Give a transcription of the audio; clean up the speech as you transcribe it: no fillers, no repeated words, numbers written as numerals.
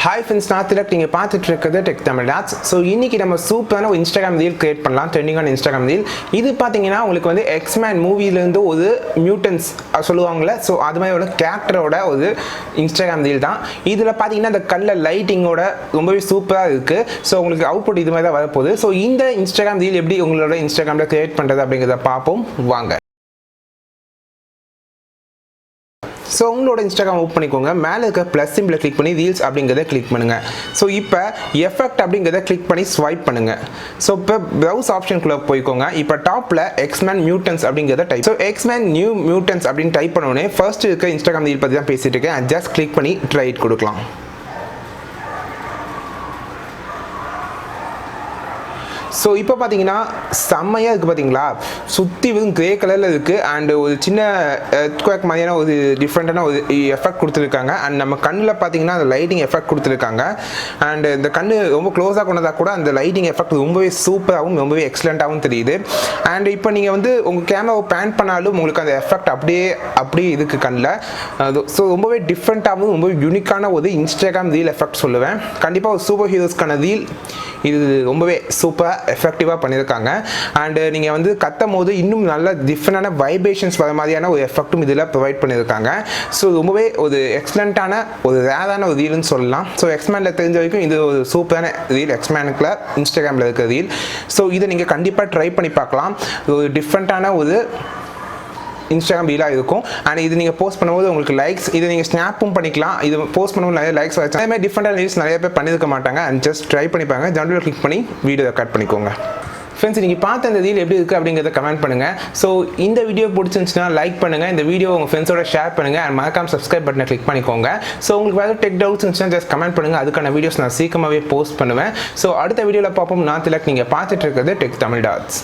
Hi friends, நான் திலக். நீங்கள் பார்த்துட்டு இருக்கிறது டெக் தமிழ் டாட்ஸ். ஸோ இன்றைக்கி நம்ம சூப்பரான ஒரு இன்ஸ்டாகிராம் ரீல் கிரியேட் பண்ணலாம், ட்ரெண்டிங்கான இன்ஸ்டாகிராம் ரீல். இது பார்த்தீங்கன்னா உங்களுக்கு வந்து எக்ஸ்மேன் மூவிலேருந்து ஒரு மியூட்டன்ஸ் சொல்லுவாங்கள்ல, ஸோ அது மாதிரி ஒரு கேரக்டரோட ஒரு இன்ஸ்டாகிராம் ரீல் தான். இதில் பார்த்தீங்கன்னா இந்த கல்ல லைட்டிங்கோட ரொம்பவே சூப்பராக இருக்குது. ஸோ உங்களுக்கு அவுட்புட் இது மாதிரி தான் வரப்போகுது. ஸோ இந்த இன்ஸ்டாகிராம் ரீல் எப்படி உங்களோட இன்ஸ்டாகிராமில் கிரியேட் பண்ணுறது அப்படிங்கிறத பார்ப்போம் வாங்க. ஸோ உங்களோட இன்ஸ்டாகிராம் ஓப்பன் பண்ணிக்கோங்க. மேலே இருக்க ப்ளஸ் சிம்பிளை கிளிக் பண்ணி ரீல்ஸ் அப்படிங்கிறத கிளிக் பண்ணுங்கள். ஸோ இப்போ எஃபெக்ட் அப்படிங்கிறத கிளிக் பண்ணி ஸ்வைப் பண்ணுங்கள். ஸோ இப்போ ப்ரௌஸ் ஆப்ஷனுக்குள்ளே போய்க்கோங்க. இப்போ டாப்பில் எக்ஸ்மேன் மியூட்டன்ஸ் அப்படிங்கிறத டைப். ஸோ எக்ஸ்மேன் நியூ மியூட்டன்ஸ் அப்படின்னு டைப் பண்ணோடனே ஃபர்ஸ்ட் இருக்க இன்ஸ்டாகிராம் ரீல் பற்றி தான் பேசிகிட்டு இருக்கேன். ஜஸ்ட் கிளிக் பண்ணி ட்ரை இட் கொடுக்கலாம். ஸோ இப்போ பார்த்தீங்கன்னா செம்மையாக இருக்குது பார்த்தீங்களா, சுற்றி வந்து கிரே கலரில் இருக்குது. அண்டு ஒரு சின்ன எர்த்குவேக் மாதிரியான ஒரு டிஃப்ரெண்ட்டான ஒரு எஃபெக்ட் கொடுத்துருக்காங்க. அண்ட் நம்ம கண்ணில் பார்த்தீங்கன்னா அந்த லைட்டிங் எஃபெக்ட் கொடுத்துருக்காங்க. அண்டு இந்த கண் ரொம்ப க்ளோஸாக கொண்டதாக கூட அந்த லைட்டிங் எஃபெக்ட் ரொம்பவே சூப்பராகவும் ரொம்பவே எக்ஸலண்ட்டாகவும் தெரியுது. அண்ட் இப்போ நீங்கள் வந்து உங்கள் கேமராவை பேன் பண்ணாலும் உங்களுக்கு அந்த எஃபெக்ட் அப்படியே இருக்குது கண்ணில். ஸோ ரொம்பவே டிஃப்ரெண்ட்டாகவும் ரொம்பவே யூனிக்கான ஒரு இன்ஸ்டாகிராம் ரீல் எஃபெக்ட் சொல்லுவேன். கண்டிப்பாக ஒரு சூப்பர் ஹீரோஸ்க்கான ரீல் இது ரொம்பவே சூப்பராக எஃபெக்டிவாக பண்ணியிருக்காங்க. அண்டு நீங்கள் வந்து கத்தும் போது இன்னும் நல்ல டிஃப்ரெண்டான வைப்ரேஷன்ஸ் வர மாதிரியான ஒரு எஃபெக்ட்டும் இதில் ப்ரொவைட் பண்ணியிருக்காங்க. ஸோ ரொம்பவே ஒரு எக்ஸலண்ட்டான ஒரு ரேரான ஒரு ரீல்னு சொல்லலாம். ஸோ எக்ஸ்மேனில் தெரிஞ்ச வரைக்கும் இது ஒரு சூப்பரான ரீல், எக்ஸ்மேனுக்குள்ள இன்ஸ்டாகிராமில் இருக்கிற ரீல். ஸோ இதை நீங்கள் கண்டிப்பாக ட்ரை பண்ணி பார்க்கலாம். ஒரு டிஃப்ரெண்ட்டான ஒரு இன்ஸ்டாகிராம் ரீலாக இருக்கும். அண்ட் இது நீங்கள் போஸ்ட் பண்ணும்போது உங்களுக்கு லைக்ஸ், இது நீங்கள் ஸ்னாப்பும் பண்ணிக்கலாம். இது போஸ்ட் பண்ணும்போது நிறைய லைக்ஸ் வச்சு அதே மாதிரி டிஃப்ரெண்டான ரீல்ஸ் நிறைய பேர் பண்ணியிருக்க மாட்டாங்க. அண்ட் ஜஸ்ட் ட்ரை பண்ணிப்பாங்க. ஜென்ரல் கிளிக் பண்ணி வீடியோ ரெக்கார்ட் பண்ணிக்கோங்க. ஃப்ரெண்ட்ஸ், நீங்கள் பார்த்த இந்த ரீல் எப்படி இருக்குது அப்படிங்கிறத கமெண்ட் பண்ணுங்கள். ஸோ இந்த வீடியோ பிடிச்சிருந்துச்சுன்னா லைக் பண்ணுங்கள், இந்த வீடியோ உங்கள் ஃப்ரெண்ட்ஸோட ஷேர் பண்ணுங்கள். அண்ட் மறக்காம சப்ஸ்கிரைப் பட்டனை கிளிக் பண்ணிக்கோங்க. ஸோ உங்களுக்கு வேறு டெக் டவுட்ஸ் இருந்துச்சுன்னா ஜஸ்ட் கமெண்ட் பண்ணுங்கள். அதுக்கான வீடியோஸ் நான் சீக்கிரமாகவே போஸ்ட் பண்ணுவேன். ஸோ அடுத்த வீடியோவில் பார்ப்போம். நான் திலக். நீங்கள் பார்த்துட்டு இருக்கிறது டெக் தமிழ் டாட்ஸ்.